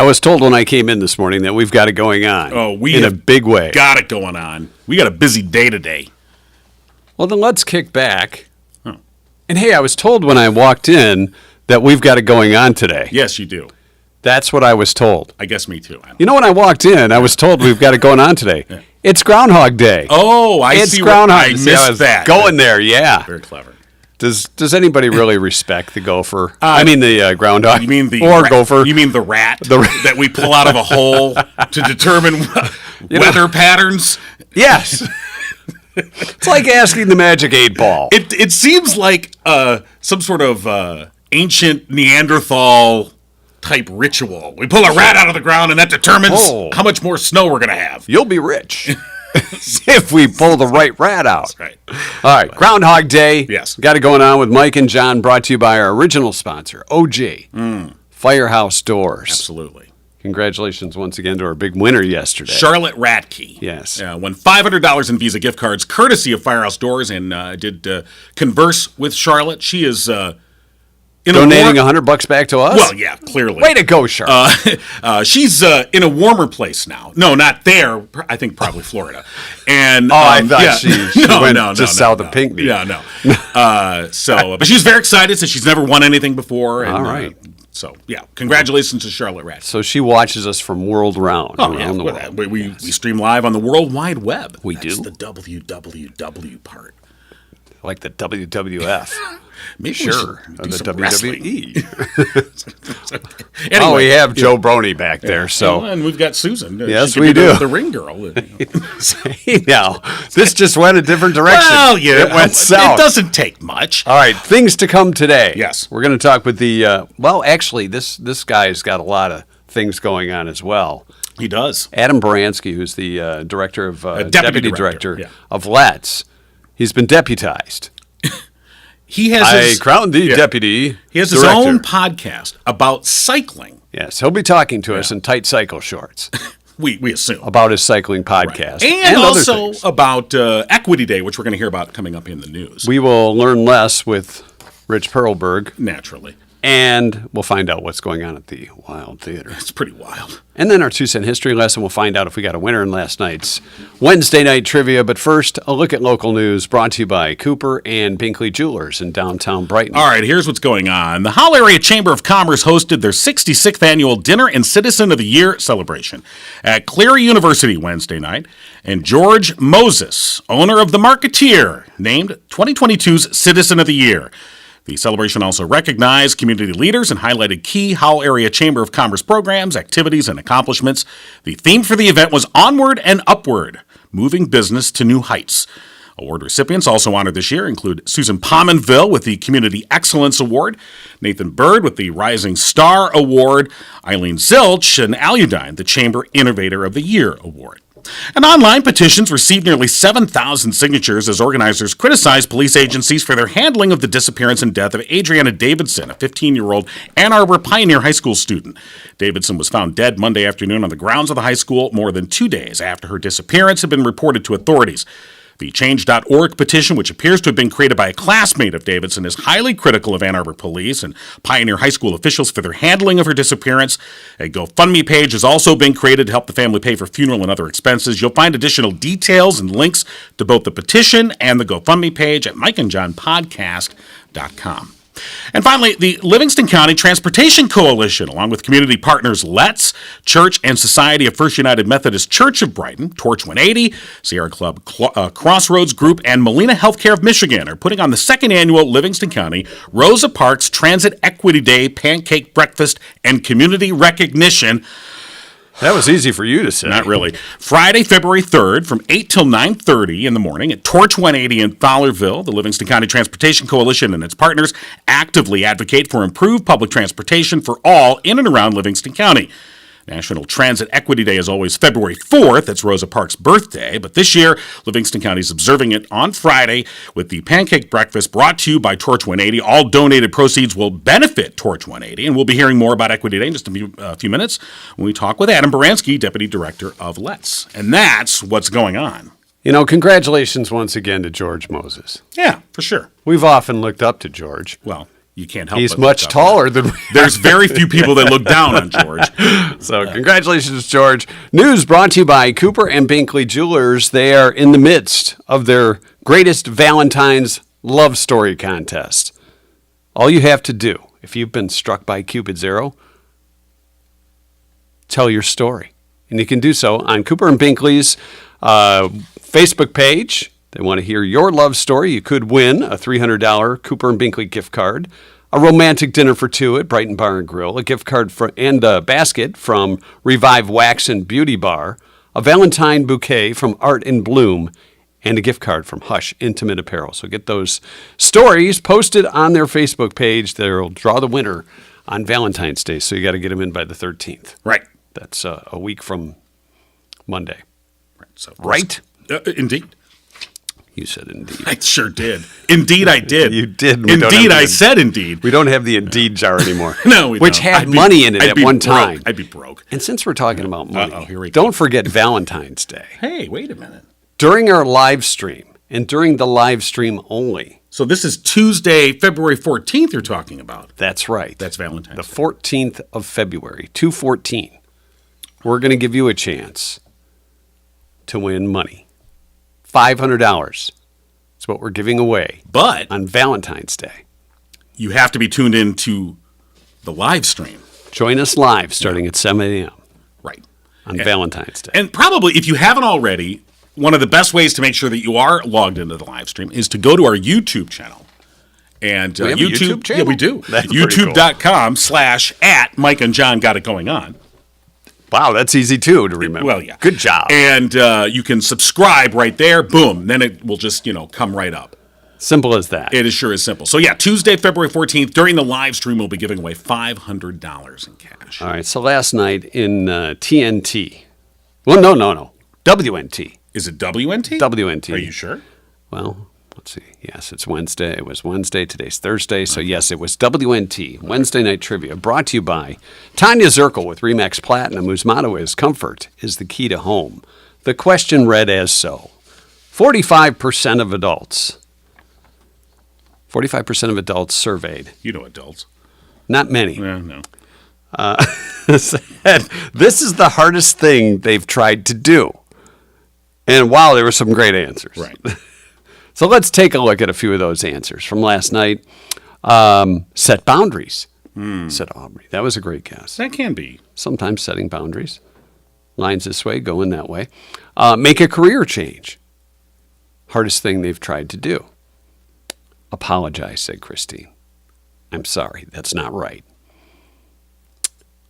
was told when I came in this morning that we've got it going on. In a big way. Got it going on. We got a busy day today. Well, then let's kick back. Oh. And hey, I was told when I walked in that we've got it going on today. Yes, you do. That's what I was told. I guess me too. You know, when I walked in, I was told we've got it going on today. Yeah. It's Groundhog Day. Oh, it's see. Groundhog. I missed that. Going there, yeah. Very clever. Does anybody really respect the gopher? The groundhog. You mean the gopher? You mean the rat that we pull out of a hole to determine weather patterns? Yes. It's like asking the magic 8-ball. It seems like some sort of ancient Neanderthal type ritual. We pull a rat out of the ground, and that determines how much more snow we're going to have. You'll be rich. If we pull the right rat out. That's right. All right, Groundhog Day. Yes. Got it going on with Mike and John, brought to you by our original sponsor, OG, Firehouse Doors. Absolutely. Congratulations once again to our big winner yesterday. Charlotte Ratke. Yes. Won $500 in Visa gift cards, courtesy of Firehouse Doors, and did converse with Charlotte. She is... donating $100 back to us? Well, yeah, clearly. Way to go, Charlotte. She's in a warmer place now. No, not there. I think probably Florida. And I thought she went just south of Pinckney. Yeah, no. But she's very excited. Says she's never won anything before. And, all right. Congratulations to Charlotte Ratke. So she watches us from world round. Around the world. We stream live on the World Wide Web. We do. That's the WWW part. Like the WWF. Maybe sure. The WWE. Anyway, we have Joe Brony back there. So, and we've got Susan. Yes, we do. The ring girl. Now, this just went a different direction. Well, yeah, it went south. It doesn't take much. All right, things to come today. Yes, we're going to talk with the. Actually, this guy's got a lot of things going on as well. He does. Adam Baranski, who's the director of deputy director yeah. of Let's. He's been deputized. He has I crowned the deputy. He has his own podcast about cycling. Yes, he'll be talking to us in tight cycle shorts. we assume. About his cycling podcast. Right. And also about Equity Day, which we're going to hear about coming up in the news. We will learn less with Rich Perlberg. Naturally. And we'll find out what's going on at the Wild Theater. It's pretty wild. And then our 2-cent history lesson. We'll find out if we got a winner in last night's Wednesday night trivia. But first, a look at local news brought to you by Cooper and Binkley Jewelers in downtown Brighton. All right, here's what's going on. The Howell Area Chamber of Commerce hosted their 66th annual Dinner and Citizen of the Year celebration at Cleary University Wednesday night. And George Moses, owner of The Marketeer, named 2022's Citizen of the Year. The celebration also recognized community leaders and highlighted key Howell Area Chamber of Commerce programs, activities, and accomplishments. The theme for the event was Onward and Upward, moving business to new heights. Award recipients also honored this year include Susan Pominville with the Community Excellence Award, Nathan Bird with the Rising Star Award, Eileen Zilch and Aludyne, the Chamber Innovator of the Year Award. And online petitions received nearly 7,000 signatures as organizers criticized police agencies for their handling of the disappearance and death of Adriana Davidson, a 15-year-old Ann Arbor Pioneer High School student. Davidson was found dead Monday afternoon on the grounds of the high school more than 2 days after her disappearance had been reported to authorities. The Change.org petition, which appears to have been created by a classmate of Davidson, is highly critical of Ann Arbor police and Pioneer High School officials for their handling of her disappearance. A GoFundMe page has also been created to help the family pay for funeral and other expenses. You'll find additional details and links to both the petition and the GoFundMe page at mikeandjohnpodcast.com. And finally, the Livingston County Transportation Coalition, along with community partners Let's, Church and Society of First United Methodist Church of Brighton, Torch 180, Sierra Club Crossroads Group, and Molina Healthcare of Michigan are putting on the second annual Livingston County Rosa Parks Transit Equity Day Pancake Breakfast and Community Recognition. That was easy for you to say. Not really. Friday, February 3rd from 8 till 9:30 in the morning at Torch 180 in Fowlerville. The Livingston County Transportation Coalition and its partners actively advocate for improved public transportation for all in and around Livingston County. National Transit Equity Day is always February 4th. That's Rosa Parks' birthday. But this year, Livingston County is observing it on Friday with the pancake breakfast brought to you by Torch 180. All donated proceeds will benefit Torch 180. And we'll be hearing more about Equity Day in just a few minutes when we talk with Adam Baranski, Deputy Director of Let's. And that's what's going on. You know, congratulations once again to George Moses. Yeah, for sure. We've often looked up to George. Well, You can't help He's but much look up. taller than There's very few people that look down on George. So congratulations, George. News brought to you by Cooper and Binkley Jewelers. They are in the midst of their greatest Valentine's love story contest. All you have to do, if you've been struck by Cupid's arrow, tell your story. And you can do so on Cooper and Binkley's Facebook page. They want to hear your love story. You could win a $300 Cooper and Binkley gift card, a romantic dinner for two at Brighton Bar and Grill, a gift card and a basket from Revive Wax and Beauty Bar, a Valentine bouquet from Art in Bloom, and a gift card from Hush Intimate Apparel. So get those stories posted on their Facebook page. They'll draw the winner on Valentine's Day, so you got to get them in by the 13th. Right. That's a week from Monday. Right. So, Right? Indeed. You said indeed. I sure did. Indeed, I did. You did. Indeed, I said indeed. We don't have the Indeed jar anymore. No, we Which don't. had money in it at one time. I'd be broke. And since we're talking about money, here we go. don't forget Valentine's Day. Hey, wait a minute. During our live stream, and during the live stream only, So this is Tuesday, February 14th you're talking about. that's right. That's Valentine's The Day. 14th of February, 2/14. We're going to give you a chance to win money. $500. That's what we're giving away But on Valentine's Day. you have to be tuned in to the live stream. Join us live starting at 7 a.m. Right. on Valentine's Day. And probably, if you haven't already, one of the best ways to make sure that you are logged into the live stream is to go to our YouTube channel. And We have a YouTube channel? Yeah, we do. That's pretty cool. YouTube.com/@ Mike and John Got It Going On. Wow, that's easy too to remember. Well, yeah. Good job. And you can subscribe right there. Boom. Then it will just, come right up. Simple as that. It is sure as simple. So, yeah, Tuesday, February 14th, during the live stream, we'll be giving away $500 in cash. All right, so last night in TNT. Well, no. WNT. Is it WNT? WNT. Are you sure? Well, let's see. Yes, it's Wednesday. It was Wednesday. Today's Thursday. So, yes, it was WNT, Wednesday Night Trivia, brought to you by Tanya Zirkle with Remax Platinum, whose motto is comfort is the key to home. The question read as so. 45% of adults surveyed, You know adults. not many, Yeah, no. said this is the hardest thing they've tried to do. And wow, there were some great answers. Right. So let's take a look at a few of those answers from last night. Set boundaries, said Aubrey. That was a great guess. That can be. Sometimes setting boundaries. Lines this way, going that way. Make a career change. Hardest thing they've tried to do. Apologize, said Christine. I'm sorry, that's not right.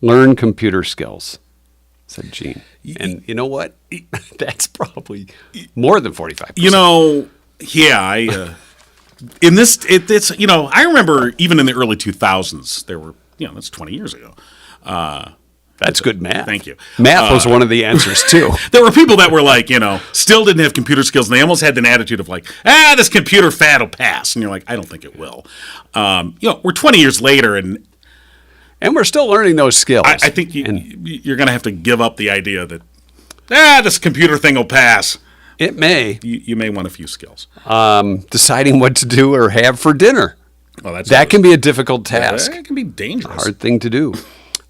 Learn computer skills, said Jean. And you know what? That's probably more than 45%. Yeah, in this, it's, I remember even in the early 2000s, there were, that's 20 years ago. That's good math. Thank you. Math was one of the answers, too. There were people that were like, still didn't have computer skills, and they almost had an attitude of like, this computer fad will pass. And you're like, I don't think it will. We're 20 years later, and we're still learning those skills. I think you're going to have to give up the idea that, this computer thing will pass. It may. You may want a few skills. Deciding what to do or have for dinner. Well, That can be a difficult task. That can be dangerous. Hard thing to do.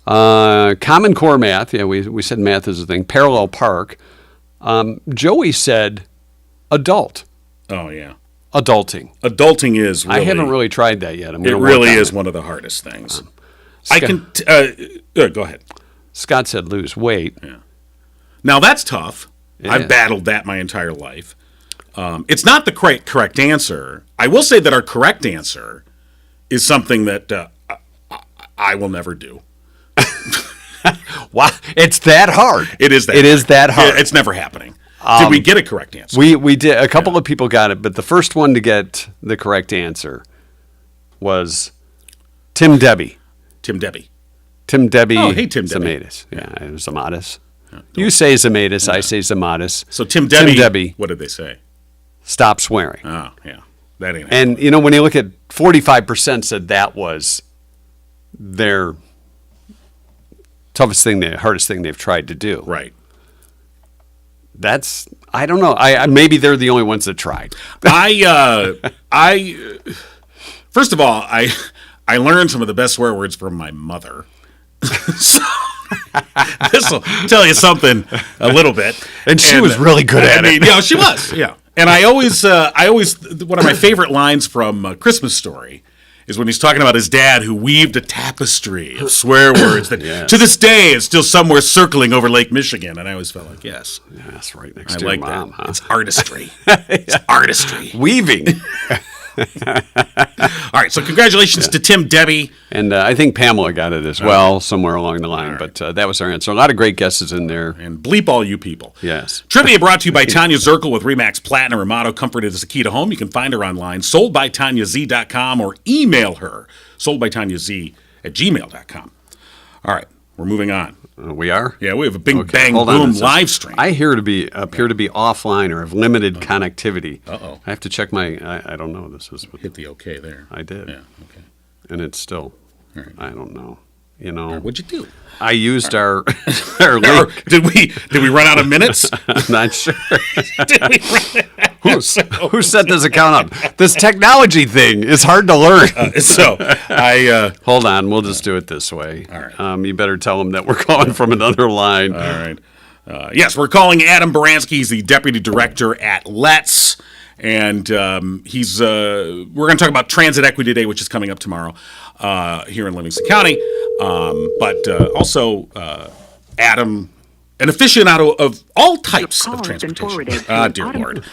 Common Core math. Yeah, we said math is a thing. Parallel park. Joey said adult. Oh, yeah. Adulting. Adulting is really... I haven't really tried that yet. It really is one of the hardest things. I can... go ahead. Scott said lose weight. Yeah. Now, that's tough. Yeah. I've battled that my entire life. It's not the correct answer. I will say that our correct answer is something that I will never do. Wow, it's that hard. It is that It hard. is that hard. It's never happening. Did we get a correct answer? We did. A couple of people got it, but the first one to get the correct answer was Tim Debbie. Tim Debbie. Tim Debbie. Oh, hey, Tim Debbie. Zamatis. Yeah, it was Zamatis. You say Zamatis, I say Zamatis. So Tim Debbie, Tim Debbie. What did they say? Stop swearing. Oh, yeah. That ain't And, when you look at 45% said that was their toughest thing, the hardest thing they've tried to do. right. That's, I don't know. I maybe they're the only ones that tried. First of all, I learned some of the best swear words from my mother. So, this will tell you something a little bit. And she was really good at it. Yeah, she was. Yeah. And I always, one of my favorite lines from Christmas Story is when he's talking about his dad who weaved a tapestry of swear words that to this day is still somewhere circling over Lake Michigan. And I always felt like, yes. Yeah, that's right next to your mom. That. Huh? It's artistry. It's artistry. Weaving. All right, so congratulations to Tim, Debbie. And I think Pamela got it as well, somewhere along the line. Right. But that was our answer. A lot of great guesses in there. And bleep all you people. Yes. Trivia brought to you by Tanya Zirkle with Remax Platinum. Her motto, comfort is the key to home. You can find her online, soldbytanyaz.com, or email her, soldbytanyaz@gmail.com. All right, we're moving on. We are? Yeah, we have a bing bang boom live stream. I appear to be offline or have limited connectivity. Uh-oh. I have to check my, I don't know. This is. Hit the okay there. I did. Yeah, okay. And it's still, right. I don't know. You know. Right, what'd you do? I used our link. Did we run out of minutes? I'm not sure. Did we run Who set this account up? This technology thing is hard to learn. Hold on. We'll just do it this way. All right. You better tell them that we're calling from another line. All right. Yes, we're calling Adam Baranski. He's the Deputy Director at Let's. And we're going to talk about Transit Equity Day, which is coming up tomorrow here in Livingston County. But also Adam, an aficionado of all types of transportation. Dear Lord.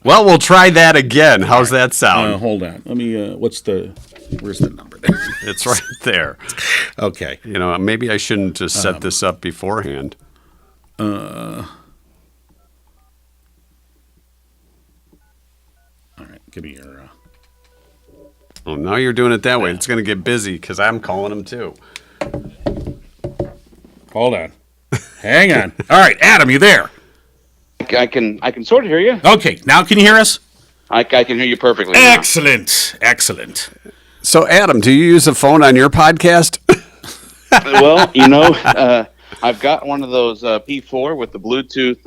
Well, we'll try that again. How's that sound? Hold on. Let me, where's the number there? It's right there. Okay. You know, maybe I shouldn't just set this up beforehand. All right. Give me your... Oh, now you're doing it that way. It's going to get busy because I'm calling them too. Hold on. Hang on. All right, Adam, you there? I can sort of hear you. Okay, now can you hear us? I can hear you perfectly. Excellent. Now. Excellent. So, Adam, do you use a phone on your podcast? Well, I've got one of those P4 with the Bluetooth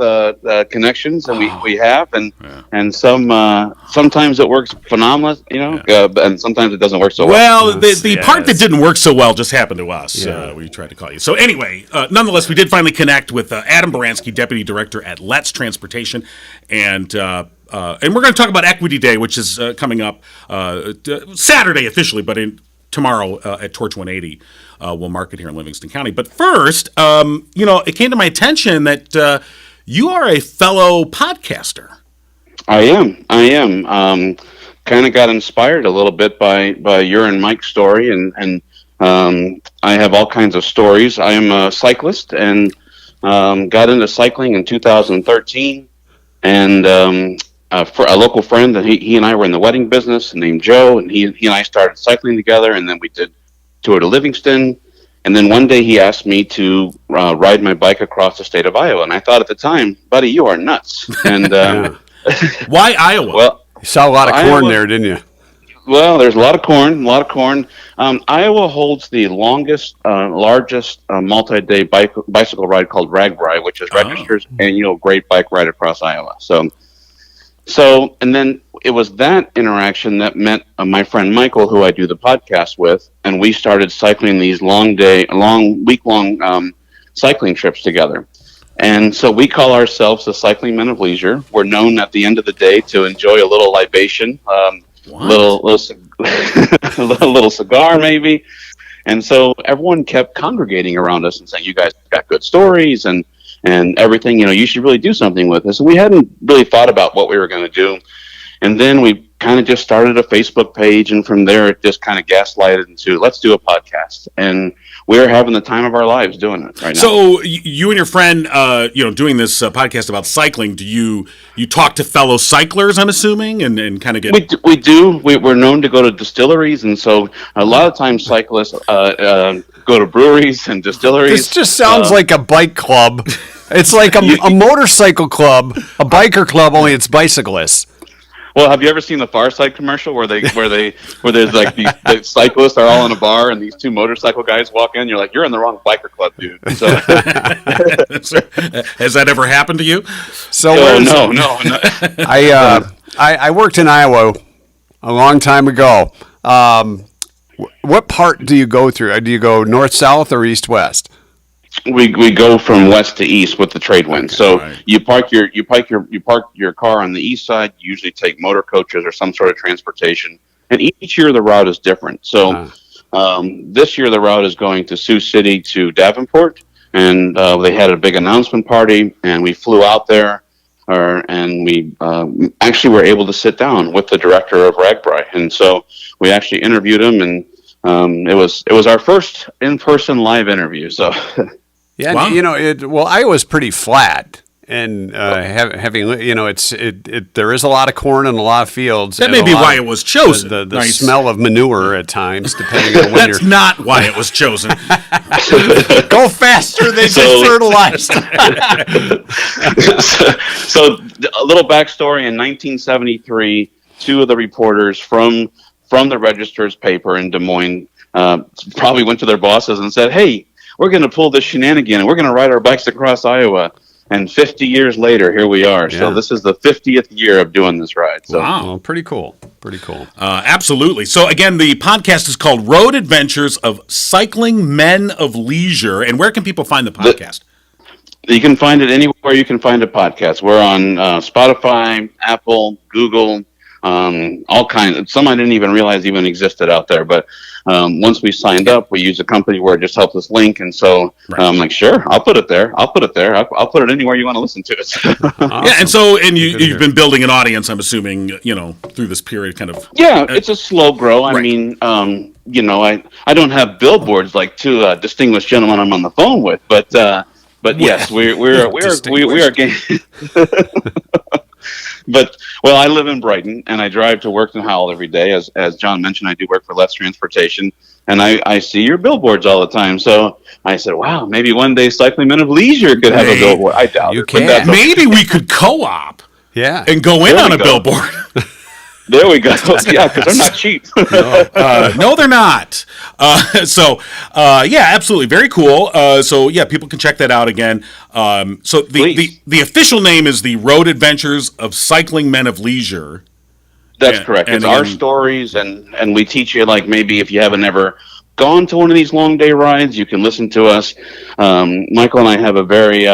connections, and we have, and sometimes it works phenomenal, and sometimes it doesn't work so well. Well, the part that didn't work so well just happened to us. Yeah. We tried to call you. So anyway, nonetheless, we did finally connect with Adam Baranski, Deputy Director at Let's Transportation, and we're going to talk about Equity Day, which is coming up Saturday officially, but tomorrow at Torch 180. We'll mark it here in Livingston County. But first, it came to my attention that you are a fellow podcaster. I am. Kind of got inspired a little bit by your and Mike's story, and I have all kinds of stories. I am a cyclist and got into cycling in 2013, and for a local friend, that he and I were in the wedding business named Joe, and he and I started cycling together, and then we did tour to Livingston, and then one day he asked me to ride my bike across the state of Iowa, and I thought at the time, buddy, you are nuts. And why Iowa? Well, you saw a lot of corn there, didn't you? Well, there's a lot of corn. Iowa holds the largest multi-day bicycle ride called RAGBRAI, which is Register's annual Great Bike Ride across Iowa. So, and then it was that interaction that met my friend Michael, who I do the podcast with, and we started cycling these week-long cycling trips together. And so we call ourselves the Cycling Men of Leisure. We're known at the end of the day to enjoy a little libation, little cigar maybe. And so everyone kept congregating around us and saying, "You guys got good stories and everything, you should really do something with this." And we hadn't really thought about what we were going to do. And then we kind of just started a Facebook page, and from there it just kind of gaslighted into, let's do a podcast. And we're having the time of our lives doing it right now. So you and your friend, doing this podcast about cycling, do you talk to fellow cyclers, I'm assuming, and kind of get... We do. We're known to go to distilleries, and so a lot of times cyclists go to breweries and distilleries. This just sounds like a bike club. It's like a motorcycle club, a biker club, only it's bicyclists. Well, have you ever seen the Far Side commercial where there's like the cyclists are all in a bar and these two motorcycle guys walk in? You're like, you're in the wrong biker club, dude. So, has that ever happened to you? So no. I worked in Iowa a long time ago. What part do you go through? Do you go north, south, or east, west? We go from west to east with the trade wind. Okay, So right. you park your car on the east side. You usually take motor coaches or some sort of transportation, and each year the route is different. So this year the route is going to Sioux City to Davenport, and they had a big announcement party, and we flew out there, and we actually were able to sit down with the director of RAGBRAI, and so we actually interviewed him, and it was our first in-person live interview. So. Yeah, Wow. Iowa's pretty flat, and having there is a lot of corn and a lot of fields. That and may a be lot why of- it was chosen. The Nice. smell of manure at times, depending on when That's not why it was chosen. go faster. They So- just fertilized. So a little backstory: in 1973, two of the reporters from the Register's paper in Des Moines probably went to their bosses and said, "Hey, we're going to pull this shenanigan, and we're going to ride our bikes across Iowa." And 50 years later, here we are. Yeah. So this is the 50th year of doing this ride. So Wow. Well, pretty cool. Pretty cool. Absolutely. So again, the podcast is called Road Adventures of Cycling Men of Leisure. And where can people find the podcast? you can find it anywhere you can find a podcast. We're on Spotify, Apple, Google, all kinds. Some I didn't even realize even existed out there. But once we signed up, we use a company where it just helps us link. And so I'm like, sure, I'll put it there. I'll put it there. I'll put it anywhere you want to listen to it. Awesome. Yeah, and so you've been building an audience, I'm assuming, through this period, kind of. Yeah, it's a slow grow. I Right. mean, I don't have billboards like two distinguished gentlemen I'm on the phone with, but yes, we are getting. But I live in Brighton and I drive to work in Howell every day. As John mentioned, I do work for Let's Transportation, and I see your billboards all the time. So I said, wow, maybe one day Cycling Men of Leisure could have a billboard. I doubt You it. but can. that's okay. Maybe we could co-op Yeah. and go in There on we a go. billboard. There we go. Yeah, because they're not cheap. No, they're not. Absolutely. Very cool. People can check that out again. So the official name is the Road Adventures of Cycling Men of Leisure. That's Yeah, correct. and It's our again- stories, and we teach you, like, maybe if you haven't ever gone to one of these long day rides, you can listen to us. Michael and I have a very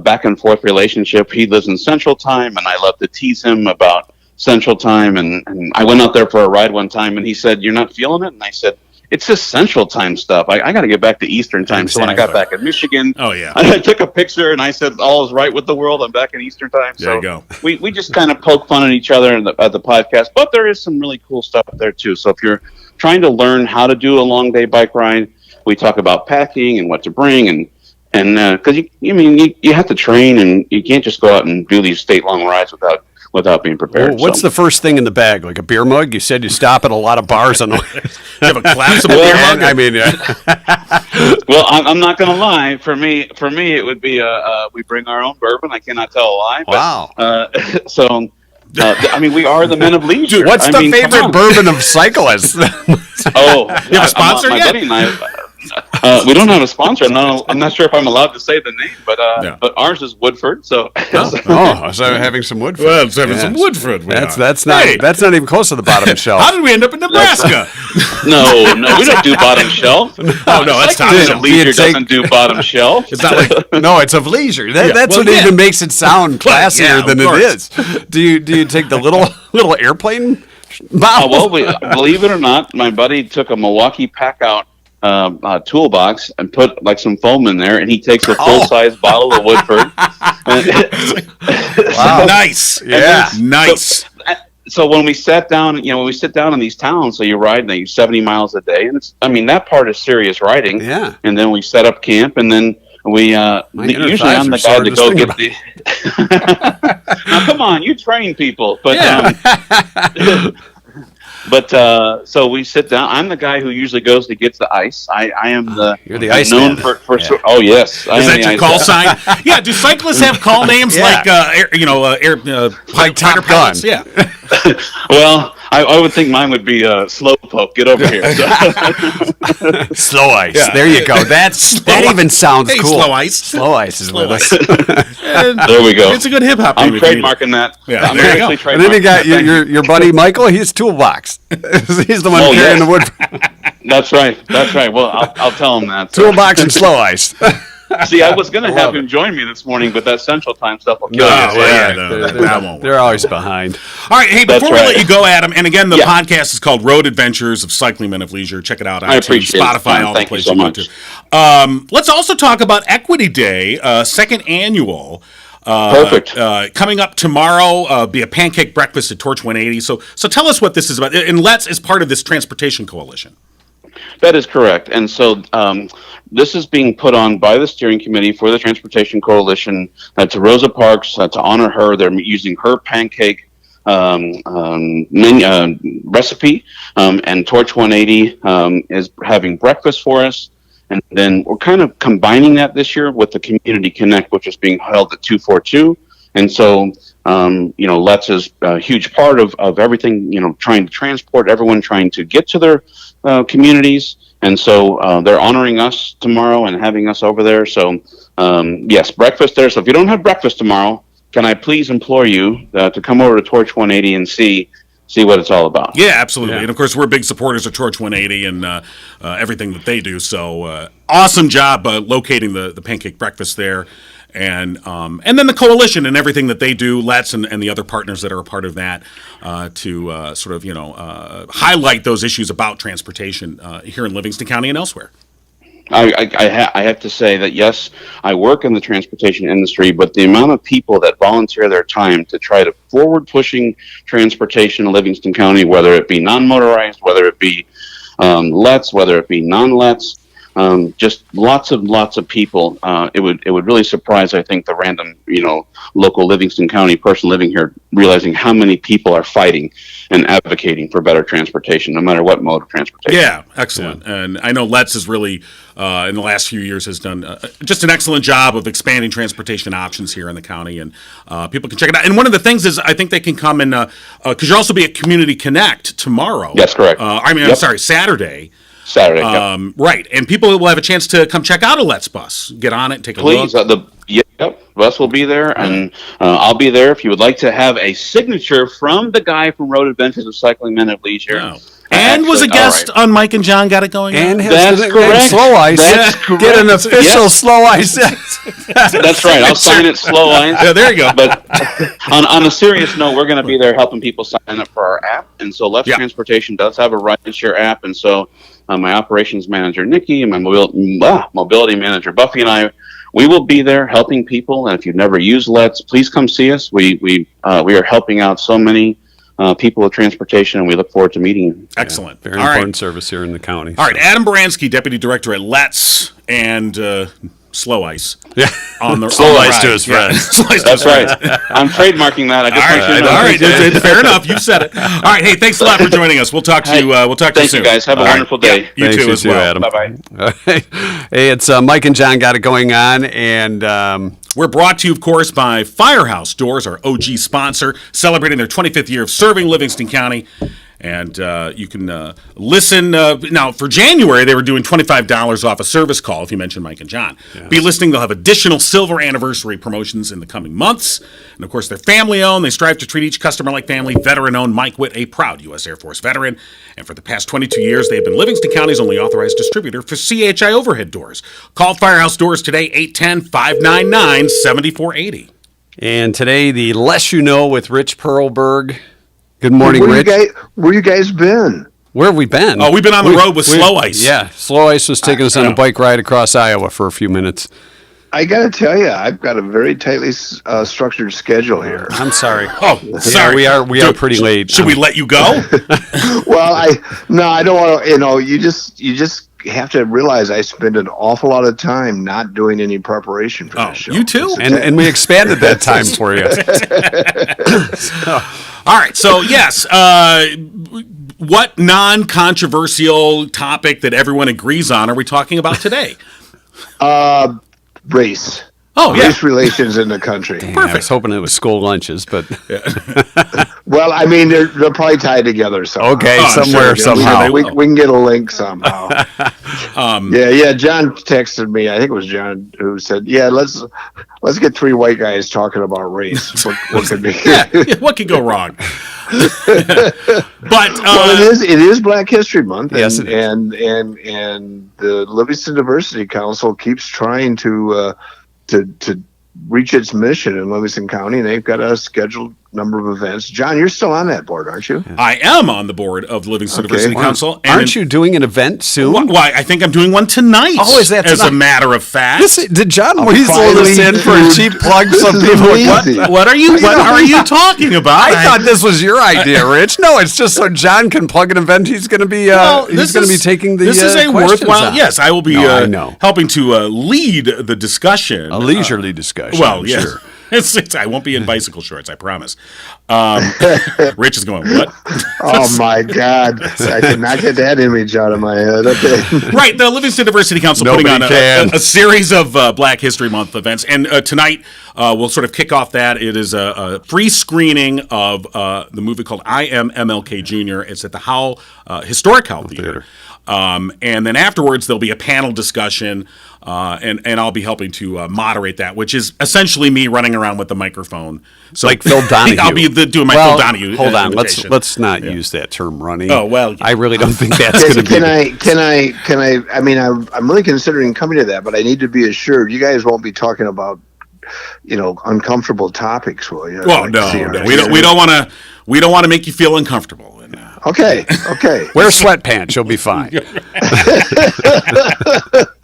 back and forth relationship. He lives in Central Time, and I love to tease him about Central Time. And I went out there for a ride one time, and he said, "You're not feeling it?" And I said, "It's just Central Time stuff. I got to get back to Eastern Time." So when I got back in Michigan, Oh, yeah. I took a picture and I said, "All is right with the world. I'm back in Eastern Time." There you go. We just kind of poke fun at each other at the podcast, but there is some really cool stuff there too. So if you're trying to learn how to do a long day bike ride, we talk about packing and what to bring, and because you have to train, and you can't just go out and do these state long rides without being prepared. Well, what's the first thing in the bag? Like a beer mug? You said you stop at a lot of bars on the way. You have a collapsible beer mug? I mean, Well, I'm not going to lie. For me, it would be we bring our own bourbon. I cannot tell a lie. But, Wow. We are the Men of Leisure. what's I the mean, come favorite on. bourbon of cyclists? Oh, You have a sponsor my yet? buddy and I, we don't have a sponsor. I'm not sure if I'm allowed to say the name, but ours is Woodford. So Oh, so having some Woodford. Well, it's having Yeah. some Woodford. That's not even close to the bottom shelf. How did we end up in Nebraska? no, we don't do bottom shelf. Oh, no, that's top Cycling Men shelf. of Leisure Do you take- doesn't do bottom shelf. It's not like No, it's of leisure. That's Well, what yeah. even makes it sound classier yeah, than of it course. is. Do you take the little airplane bottle? Believe it or not, my buddy took a Milwaukee Pack-Out toolbox and put like some foam in there, and he takes a full-size bottle of Woodford. Wow. nice. Yeah. Nice. So when we sat down, when we sit down in these towns, so you ride 70 miles a day, and that part is serious riding. Yeah. And then we set up camp, and then we usually thighs I'm are the sore guy to just go thinking get the. Now come on, you train people, but so we sit down. I'm the guy who usually goes to get the ice. I am the You're the I'm ice known man. for oh yes, I Is am that the your ice call man. sign? Yeah. Do cyclists have call names Yeah. like Like Top fighter Gun. pilots? Yeah. Well, I would think mine would be slow poke. Get over here. Slow ice. Yeah. There you go. That even sounds Hey, cool. Slow Ice. Slow ice is Slow with us. There we go. It's a good hip hop. I'm trademarking that. Yeah, I'm there you actually go. And then you got trademarking your buddy Michael. He's Toolbox. He's the one Oh, carrying yeah. the wood. That's right. That's right. Well, I'll tell him that. Toolbox and slow ice. See, I was going to have him join me this morning, but that Central Time stuff will kill you. That won't work. They're always behind. All right, hey, That's before we right. let you go, Adam, and again, the Yeah. podcast is called Road Adventures of Cycling Men of Leisure. Check it out on I iTunes, appreciate it, Spotify, Tom. all the Thank you places so you go much. to. Let's also talk about Equity Day, second annual. Perfect. Coming up tomorrow, be a pancake breakfast at Torch 180. So tell us what this is about. And Let's is part of this transportation coalition. That is correct. And so this is being put on by the steering committee for the Transportation Coalition to Rosa Parks to honor her. They're using her pancake recipe, and Torch 180 is having breakfast for us. And then we're kind of combining that this year with the Community Connect, which is being held at 242. And so, Let's is a huge part of everything, trying to transport everyone, trying to get to their communities. And so they're honoring us tomorrow and having us over there. So, yes, breakfast there. So if you don't have breakfast tomorrow, can I please implore you to come over to Torch 180 and see what it's all about? Yeah, absolutely. Yeah. And of course, we're big supporters of Torch 180 and everything that they do. So awesome job locating the pancake breakfast there. And then the coalition and everything that they do, Let's and the other partners that are a part of that, to sort of highlight those issues about transportation here in Livingston County and elsewhere. I have to say that, yes, I work in the transportation industry, but the amount of people that volunteer their time to try to forward-pushing transportation in Livingston County, whether it be non-motorized, whether it be Let's, whether it be non-Let's, just lots of people. It would really surprise, I think, the random, local Livingston County person living here, realizing how many people are fighting and advocating for better transportation, no matter what mode of transportation. Yeah, excellent. Yeah. And I know Let's has really, in the last few years, has done just an excellent job of expanding transportation options here in the county, and people can check it out. And one of the things is, I think they can come and, because you'll also be at Community Connect tomorrow. Yes, correct. I'm sorry, Saturday. Yep. Right, and people will have a chance to come check out a Let's bus, get on it, take a look. Please, bus will be there, and I'll be there. If you would like to have a signature from the guy from Road Adventures of Cycling Men of Leisure. Oh. And was a guest on Mike and John Got It Going and on. That's correct. Slow ice. That's correct. Get an official slow ice. That's right. I'll sign it slow ice. Yeah, there you go. But on a serious note, we're going to be there helping people sign up for our app. And so Let's Transportation does have a rideshare app. And so my operations manager, Nikki, and my mobility manager, Buffy, and I, we will be there helping people. And if you've never used Let's, please come see us. We are helping out so many people with transportation, and we look forward to meeting you. Excellent. Very important service here in the county. All right, Adam Baranski, Deputy Director at Let's and Slow Ice. Yeah. On the Slow on the ice ride. to his friends. Slow ice to That's his friends. right. I'm trademarking that. I just want you to know. All right. Fair enough. You said it. All right. Hey, thanks a lot for joining us. We'll talk to you. We'll talk to you soon. Thank you, guys. Have a wonderful day. Yeah, you Thanks, too as well. Adam. Bye-bye. Hey, it's Mike and John Got It Going On, and we're brought to you, of course, by Firehouse Doors, our OG sponsor, celebrating their 25th year of serving Livingston County. And you can listen. Now, for January, they were doing $25 off a service call if you mention Mike and John. Yes. Be listening. They'll have additional silver anniversary promotions in the coming months. And, of course, they're family-owned. They strive to treat each customer like family. Veteran-owned Mike Witt, a proud U.S. Air Force veteran. And for the past 22 years, they have been Livingston County's only authorized distributor for CHI overhead doors. Call Firehouse Doors today, 810-599-7480. And today, the Less You Know with Rich Perlberg. Good morning, Rich. Where you guys been? Where have we been? Oh, we've been on the road with Slow Ice. Yeah, Slow Ice was taking us on a bike ride across Iowa for a few minutes. I got to tell you, I've got a very tightly structured schedule here. I'm sorry. Oh, sorry. We are pretty late. Should we let you go? Well, I don't want to. You just have to realize I spend an awful lot of time not doing any preparation for this show. You too? And we expanded that time for you. All right. So, yes, what non-controversial topic that everyone agrees on are we talking about today? Race. Oh, yeah. Race relations in the country. Perfect. I was hoping it was school lunches, but Well, I mean, they're probably tied together somehow. Okay, I'm somewhere, sure. somehow. They We can get a link somehow. Yeah. John texted me. I think it was John who said, "Yeah, let's get three white guys talking about race. What could be? What could go wrong?" But Well, it is Black History Month, Yes, it is. and the Livingston Diversity Council keeps trying to reach its mission in Livingston County, and they've got a scheduled number of events. John, you're still on that board, aren't you? I am on the board of the Livingston Diversity Council. And Aren't you doing an event soon? Why, I think I'm doing one tonight. Oh, is that as a tonight? matter of fact? Did John Weasel this in for a cheap plug? Some This is people amazing. What are you talking about? I thought this was your idea, Rich. No, it's just so John can plug an event. He's going to be he's going to be taking the This is a questions worthwhile. on. Yes, I will be No, I know. helping to lead the discussion. A leisurely discussion. Well, I'm yes. sure. I won't be in bicycle shorts, I promise. Rich is going, what? Oh my God! I cannot get that image out of my head. Okay. Right, the Livingston Diversity Council putting on Nobody can. a series of Black History Month events. And tonight, we'll sort of kick off that. It is a free screening of the movie called I Am MLK Jr. It's at the Howell Historic Howell Theater. And then afterwards, there'll be a panel discussion, and I'll be helping to moderate that, which is essentially me running around with the microphone. So Like Phil Donahue. I'll be doing my Well, Phil Donahue. hold on. imitation. Let's not use that term running. Oh, well, I really don't think that's going to be. I mean, I'm really considering coming to that, but I need to be assured you guys won't be talking about, uncomfortable topics, will you? Well, Like no, CRT. we don't want to make you feel uncomfortable. And, Okay. Wear sweatpants. You'll be fine.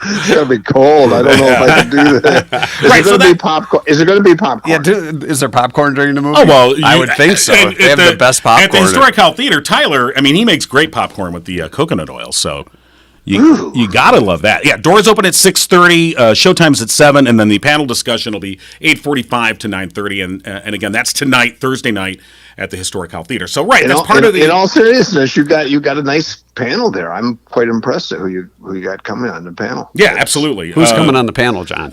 It's gonna be cold. I don't know if I can do that. Right, Is it gonna be popcorn? Is it gonna be popcorn? Yeah, is there popcorn during the movie? Oh, well, I would think so. and They have the best popcorn. At the Historic Howell Theater, Tyler, I mean, he makes great popcorn with the coconut oil, so you gotta love that. Yeah, doors open at 6:30, showtime's at 7, and then the panel discussion will be 8:45 to 9:30, and again, that's tonight, Thursday night, at the Historic Howell Theater. So, right, that's part of the... In all seriousness, you got a nice panel there. I'm quite impressed at who you got coming on the panel. Yeah, absolutely. Who's coming on the panel, John?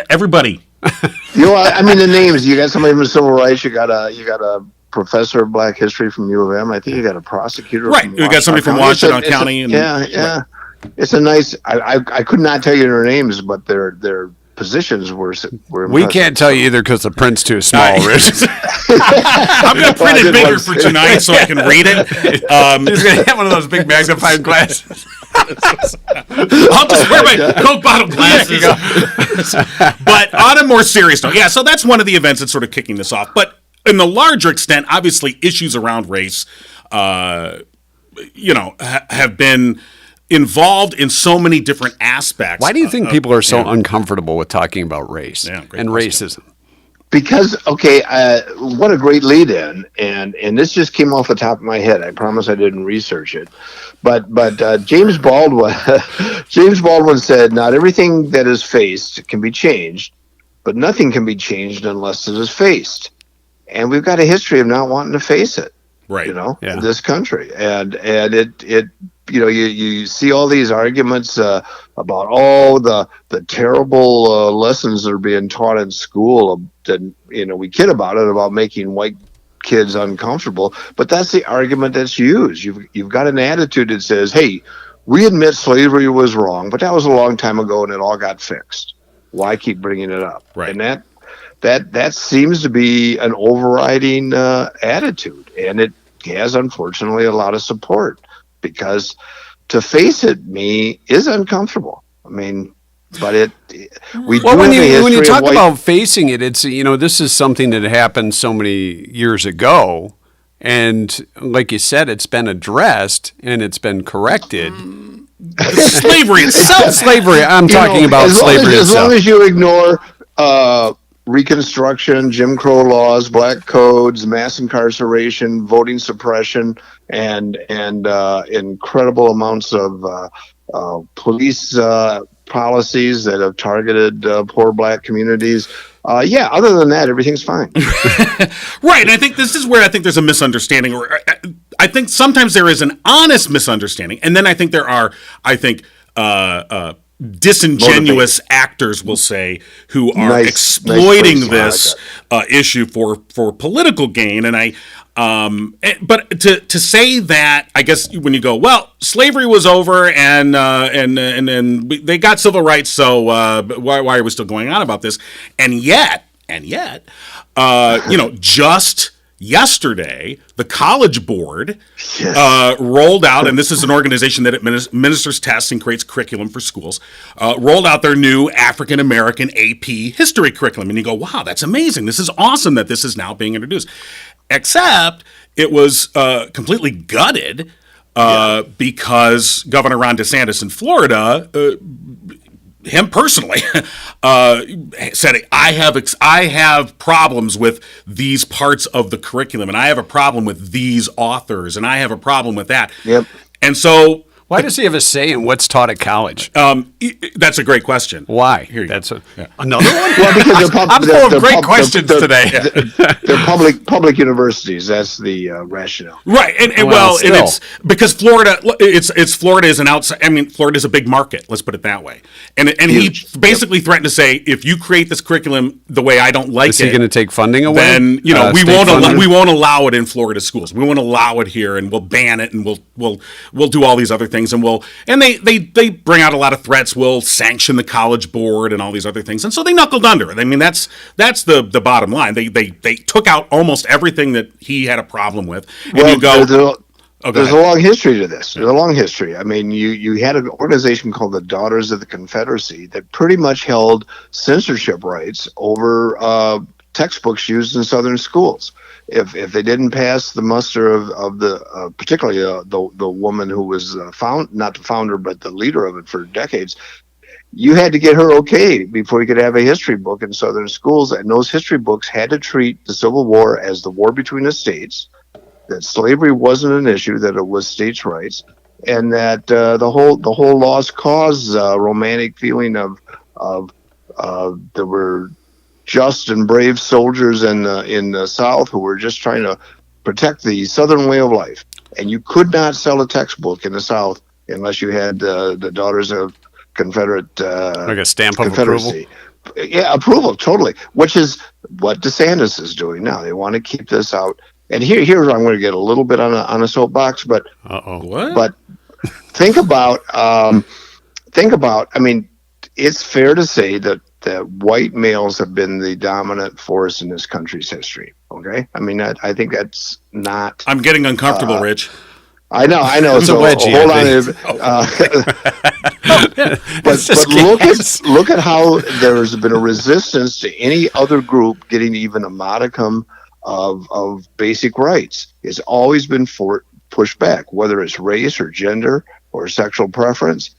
Everybody. I mean, the names. You got somebody from civil rights. You got a professor of Black history from U of M. I think you got a prosecutor. Right, from we got somebody from Washington County. Yeah. It's a nice. I could not tell you their names, but their positions were We impressive. can't tell you either because the print's too small, Rich. I'm going to print it bigger for tonight so I can read it. He's going to have one of those big magnifying glasses. I'll just wear my Coke bottle glasses. But on a more serious note, so that's one of the events that's sort of kicking this off. But in the larger extent, obviously, issues around race, have been involved in so many different aspects. Why do you think people are so uncomfortable with talking about race Yeah, great and question. racism? Because what a great lead in, and this just came off the top of my head. I promise I didn't research it, but James Baldwin said, "Not everything that is faced can be changed, but nothing can be changed unless it is faced." And we've got a history of not wanting to face it, Right. Yeah. in this country, and it. You see all these arguments about the terrible lessons that are being taught in school. That we kid about it, about making white kids uncomfortable, but that's the argument that's used. You've got an attitude that says, "Hey, we admit slavery was wrong, but that was a long time ago, and it all got fixed. Why keep bringing it up?" Right. And that seems to be an overriding attitude, and it has unfortunately a lot of support. Because to face it, is uncomfortable. I mean, but When you talk about facing it, it's this is something that happened so many years ago, and like you said, it's been addressed and it's been corrected. Slavery itself. Slavery. I'm talking about slavery as long itself. as you ignore Reconstruction, Jim Crow laws, black codes, mass incarceration, voting suppression, and incredible amounts of police policies that have targeted poor black communities. Other than that, everything's fine. Right, and I think this is where I think there's a misunderstanding, or I think sometimes there is an honest misunderstanding, and then I think there are, disingenuous actors, we'll say, who are exploiting this issue for political gain. And but to say that, I guess when you go, well, slavery was over and they got civil rights, so why are we still going on about this? And yet, just yesterday, the College Board rolled out, and this is an organization that administers tests and creates curriculum for schools, rolled out their new African American AP history curriculum. And you go, wow, that's amazing. This is awesome that this is now being introduced. Except it was completely gutted because Governor Ron DeSantis in Florida, him personally, said, I have problems with these parts of the curriculum, and I have a problem with these authors, and I have a problem with that. Yep. And so, why does he have a say in what's taught at college? That's a great question. Why? Here you That's go. another one. Well, because I'm full of great questions today. They're public universities. That's the rationale. Right, and it's because Florida. Florida is an outside. I mean, Florida is a big market. Let's put it that way. And he basically threatened to say, if you create this curriculum the way I don't like is he going to take funding away? Then we won't allow it in Florida schools. We won't allow it here, and we'll ban it, and we'll do all these other things, and they bring out a lot of threats. We'll sanction the College Board and all these other things, and so they knuckled under it. I mean, that's the bottom line. They took out almost everything that he had a problem with. And well, you go, there's a long history to this. There's a long history. I mean, you had an organization called the Daughters of the Confederacy that pretty much held censorship rights over textbooks used in Southern schools. If they didn't pass the muster of the particularly the woman who was not the founder but the leader of it for decades, you had to get her okay before you could have a history book in Southern schools, and those history books had to treat the Civil War as the war between the states, that slavery wasn't an issue, that it was states' rights, and that the whole lost cause romantic feeling of there were just and brave soldiers in the South who were just trying to protect the Southern way of life, and you could not sell a textbook in the South unless you had the Daughters of Confederate like a stamp of Confederacy. approval. Yeah, approval, totally. Which is what DeSantis is doing now. They want to keep this out. And here's where I'm going to get a little bit on a soapbox, but what? But think about. I mean, it's fair to say that white males have been the dominant force in this country's history. Okay, I mean, I think that's not. I'm getting uncomfortable, Rich. I know. It's so a wedgie, but look at how there's been a resistance to any other group getting even a modicum of basic rights. It's always been pushed back, whether it's race or gender or sexual preference.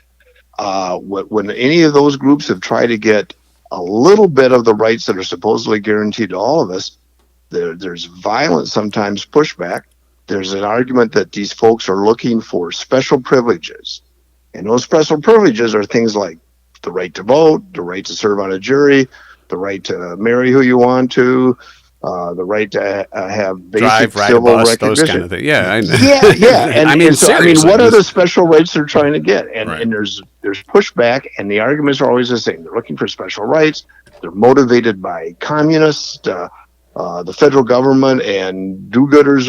When any of those groups have tried to get a little bit of the rights that are supposedly guaranteed to all of us, there's violent, sometimes pushback. There's an argument that these folks are looking for special privileges. And those special privileges are things like the right to vote, the right to serve on a jury, the right to marry who you want to, the right to have basic civil recognition. Those kind of things. Yeah. Yeah. And, I mean, seriously, what are the special rights they're trying to get? And there's pushback, and the arguments are always the same. They're looking for special rights. They're motivated by communists. The federal government and do-gooders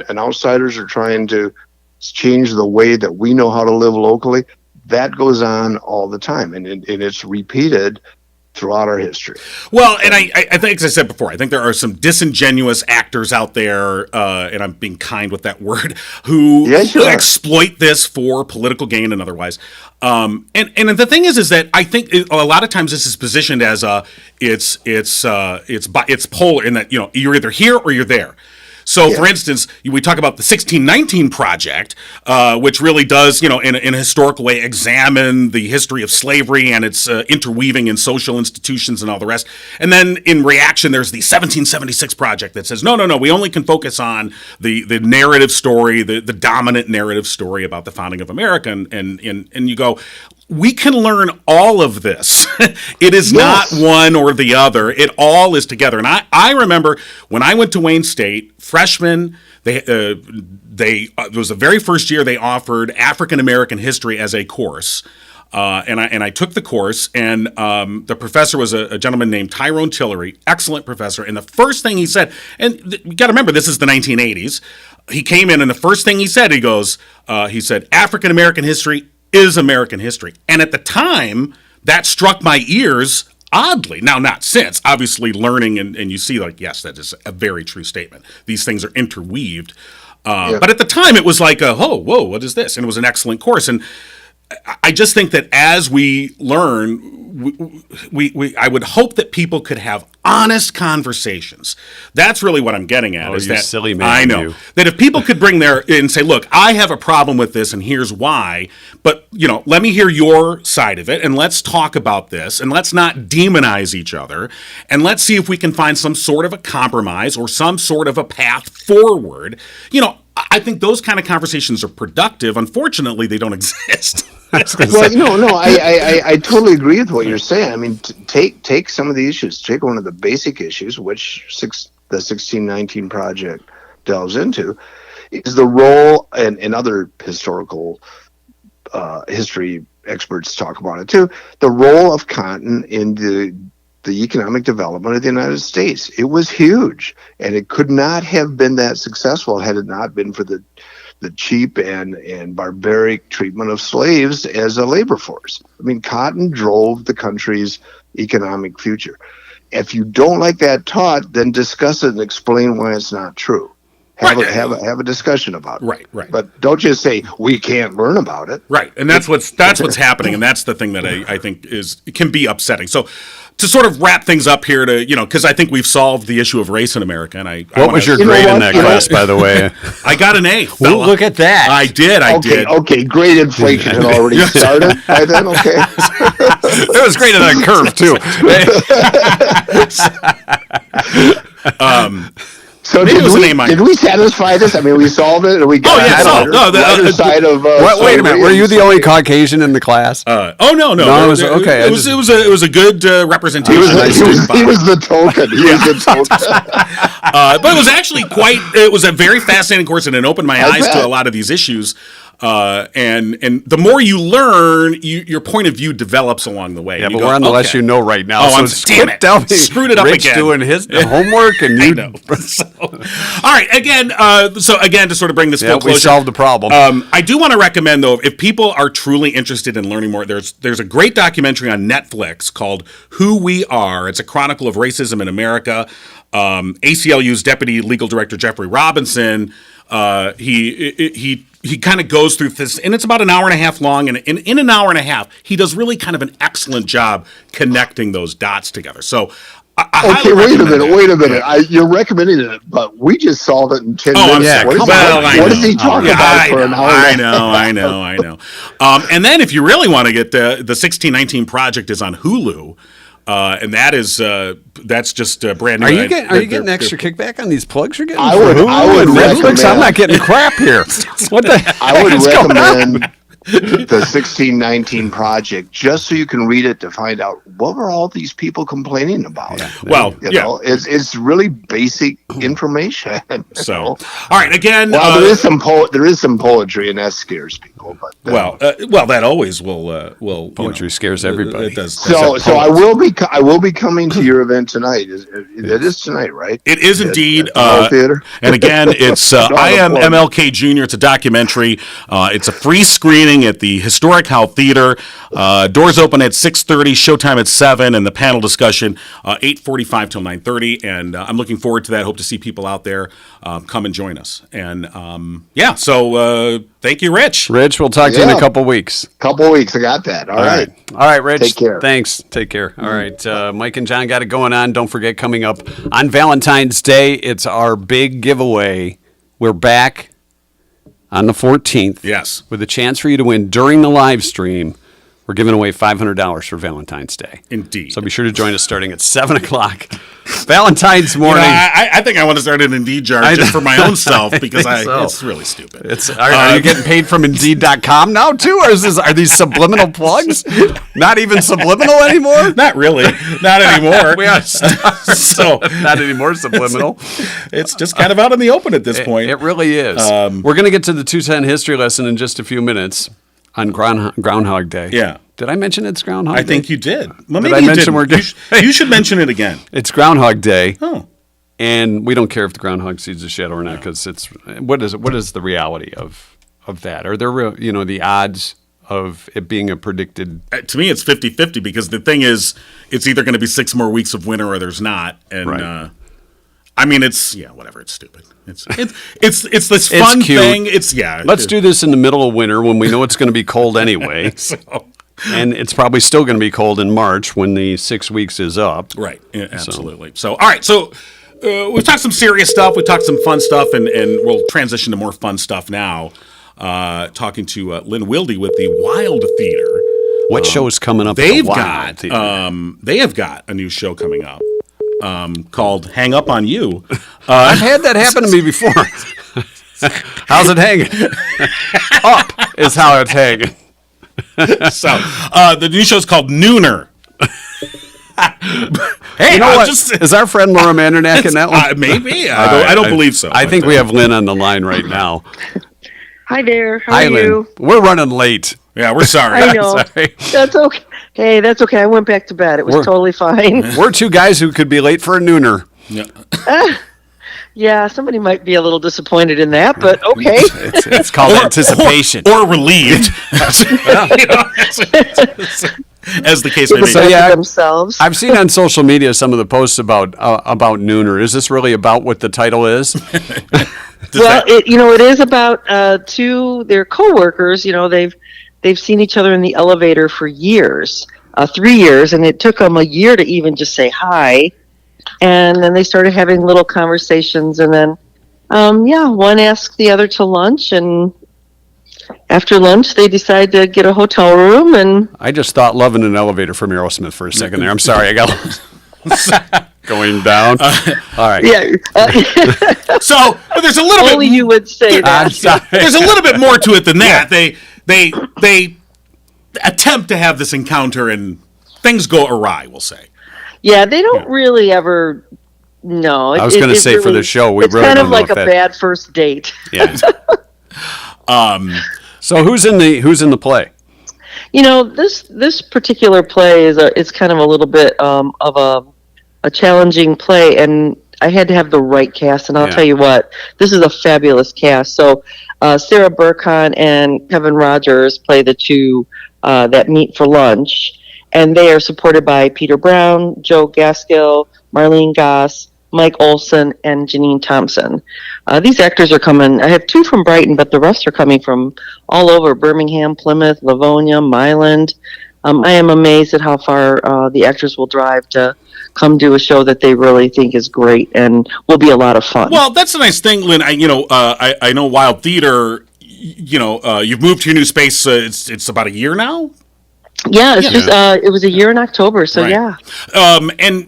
and outsiders are trying to change the way that we know how to live locally. That goes on all the time, and it's repeated throughout our history. Well, and I think, as I said before, I think there are some disingenuous actors out there, and I'm being kind with that word, who exploit this for political gain and otherwise. And the thing is that I think a lot of times this is positioned as it's polar, in that you're either here or you're there. So, for instance, we talk about the 1619 Project, which really does, in a historical way, examine the history of slavery and its interweaving in social institutions and all the rest. And then, in reaction, there's the 1776 Project that says, no, we only can focus on the narrative story, the dominant narrative story about the founding of America. And you go, we can learn all of this. It is not one or the other. It all is together. And I remember when I went to Wayne State, freshmen, it was the very first year they offered African American history as a course. and I took the course, and the professor was a gentleman named Tyrone Tillery, excellent professor. And the first thing he said, and you got to remember, this is the 1980s. He came in, and the first thing he said, he said, African American history is American history. And at the time, that struck my ears oddly. Now, not since, obviously learning, and you see, like, yes, that is a very true statement. These things are interweaved. But at the time, it was like, whoa, what is this? And it was an excellent course. And I just think that as we learn, I would hope that people could have honest conversations. That's really what I'm getting at. Is you that silly man, I know you. that if people could bring and say, look, I have a problem with this, and here's why. But let me hear your side of it, and let's talk about this, and let's not demonize each other, and let's see if we can find some sort of a compromise or some sort of a path forward. I think those kind of conversations are productive. Unfortunately, they don't exist. Well, I totally agree with what you're saying. I mean, take some of the issues. Take one of the basic issues, which the 1619 Project delves into, is the role, and other historical history experts talk about it too, the role of cotton in the economic development of the United States. It was huge, and it could not have been that successful had it not been for the cheap and barbaric treatment of slaves as a labor force. I mean, cotton drove the country's economic future. If you don't like that taught, then discuss it and explain why it's not true. Have a discussion about it. Right. But don't just say we can't learn about it. Right, and that's what's happening, and that's the thing that I think can be upsetting. So, to sort of wrap things up here, because I think we've solved the issue of race in America, and What was your grade in that class, by the way? I got an A. Well, look at that. I did. Okay, grade inflation had already started by then. Okay, It was great on that curve too. So Maybe it was an A-. did we satisfy this? I mean, we solved it, and we got solved. No, the other side of. Wait a minute. Were you the only Caucasian in the class? No. No, it was okay. It was a good representation. He was the token. He was the token. But it was actually it was a very fascinating course, and it opened my eyes to a lot of these issues. And the more you learn, your point of view develops along the way. Yeah, but we're on the less you know right now. Oh, damn it. Screwed it up Rich again. doing his homework, and you. I know. All right, again, to sort of bring this full closure. We solved the problem. I do want to recommend, though, if people are truly interested in learning more, there's a great documentary on Netflix called Who We Are. It's a chronicle of racism in America. ACLU's Deputy Legal Director Jeffrey Robinson, he kind of goes through this, and it's about an hour and a half long, and in an hour and a half, he does really kind of an excellent job connecting those dots together. So, okay, wait a minute. You're recommending it, but we just solved it in 10 minutes. Yeah, what does he talk about for an hour? I know. And then if you really want to get the 1619 Project is on Hulu. And that's just brand new. Are you getting extra kickback on these plugs you're getting? I would recommend. I'm not getting crap here. What the? I would recommend the 1619 Project just so you can read it to find out what were all these people complaining about. Yeah. Well, you know, it's really basic information. So, all right, again, well, there is some poetry, and that scares people. But that always will. Poetry scares everybody. It does. So I will be coming to your event tonight. It is tonight, right? It is indeed. At the Theater. And again, it's I Am MLK Jr. It's a documentary. It's a free screening at the Historic Howe Theater. Doors open at 6:30, showtime at 7, and the panel discussion 8:45 till 9:30. And I'm looking forward to that. Hope to see people out there. Come and join us. And so thank you, Rich. Rich, we'll talk to you in a couple weeks. I got that. All right, Rich. Take care. Thanks. Take care. All right. Mike and John got it going on. Don't forget, coming up on Valentine's Day, it's our big giveaway. We're back on the 14th. Yes. With a chance for you to win during the live stream. We're giving away $500 for Valentine's Day. Indeed. So be sure to join us starting at 7 o'clock. Valentine's morning. I think I want to start an Indeed jar just for my own self because it's really stupid. Are you getting paid from Indeed.com now too? Or are these subliminal plugs? Not even subliminal anymore? Not really. Not anymore. So not anymore subliminal. It's just kind of out in the open at this point. It really is. We're going to get to the 210 history lesson in just a few minutes. On Groundhog Day. Yeah. Did I mention it's Groundhog I Day? think you did. Well, Did maybe I you mention didn't. we're You should mention it again. It's Groundhog Day. Oh. And we don't care if the groundhog sees a shadow or not, because it's what is the reality of that? Are there the odds of it being a predicted? To me, it's 50-50 because the thing is, it's either going to be 6 more weeks of winter or there's not. And Right. I mean, it's whatever. It's stupid. It's this fun cute. thing. Let's do this in the middle of winter when we know it's going to be cold anyway. So, And it's probably still going to be cold in March when the 6 weeks is up. right. Yeah, absolutely. So, all right. So we've talked some serious stuff. We talked some fun stuff, and we'll transition to more fun stuff now. Talking to Lynn Wilde with the Wild Theater. What show's coming up? They at the Wild Theater? have got a new show coming up called "Hang Up on You." I've had that happen to me before. How's it hanging? Up is how it's hanging. So the new show's called Nooner. Hey, You know I'm what? just Is our friend Laura Mandernack in that one? maybe. I don't believe so. I think we have Lynn on the line right now. Hi there. How Hi, are Lynn. you? We're running late. Yeah, we're sorry. I know. Sorry. That's okay. Hey, that's okay. I went back to bed. It was totally fine. We're two guys who could be late for a nooner. Yeah. Yeah, somebody might be a little disappointed in that, but okay. It's called anticipation. or relieved, as the case may be. So, yeah, themselves. I've seen on social media some of the posts about nooner. Is this really about what the title is? Well, it is about two. They're coworkers. They've seen each other in the elevator for years, 3 years, and it took them a year to even just say hi. And then they started having little conversations, and then, one asked the other to lunch, and after lunch, they decided to get a hotel room. And I just thought "Love in an Elevator" from Aerosmith for a second there. I'm sorry, I got going down. All right. yeah, So, but there's a little only bit. you would say I'm that. sorry. There's a little bit more to it than that. They attempt to have this encounter, and things go awry. We'll say. Yeah, they don't really ever. No, I was going to say for the show, we it's really kind don't of know like if a that- bad first date. Yeah. So who's in the play? This particular play is kind of a little bit of a challenging play, and I had to have the right cast. And I'll tell you what, this is a fabulous cast. So Sarah Burkhan and Kevin Rogers play the two that meet for lunch. And they are supported by Peter Brown, Joe Gaskill, Marlene Goss, Mike Olson, and Janine Thompson. These actors are coming. I have 2 from Brighton, but the rest are coming from all over: Birmingham, Plymouth, Livonia, Milan. I am amazed at how far the actors will drive to come do a show that they really think is great and will be a lot of fun. Well, that's the nice thing, Lynn. I know Wild Theater. You've moved to your new space. It's about a year now. Yeah, it's just it was a year in October, so Right. yeah. And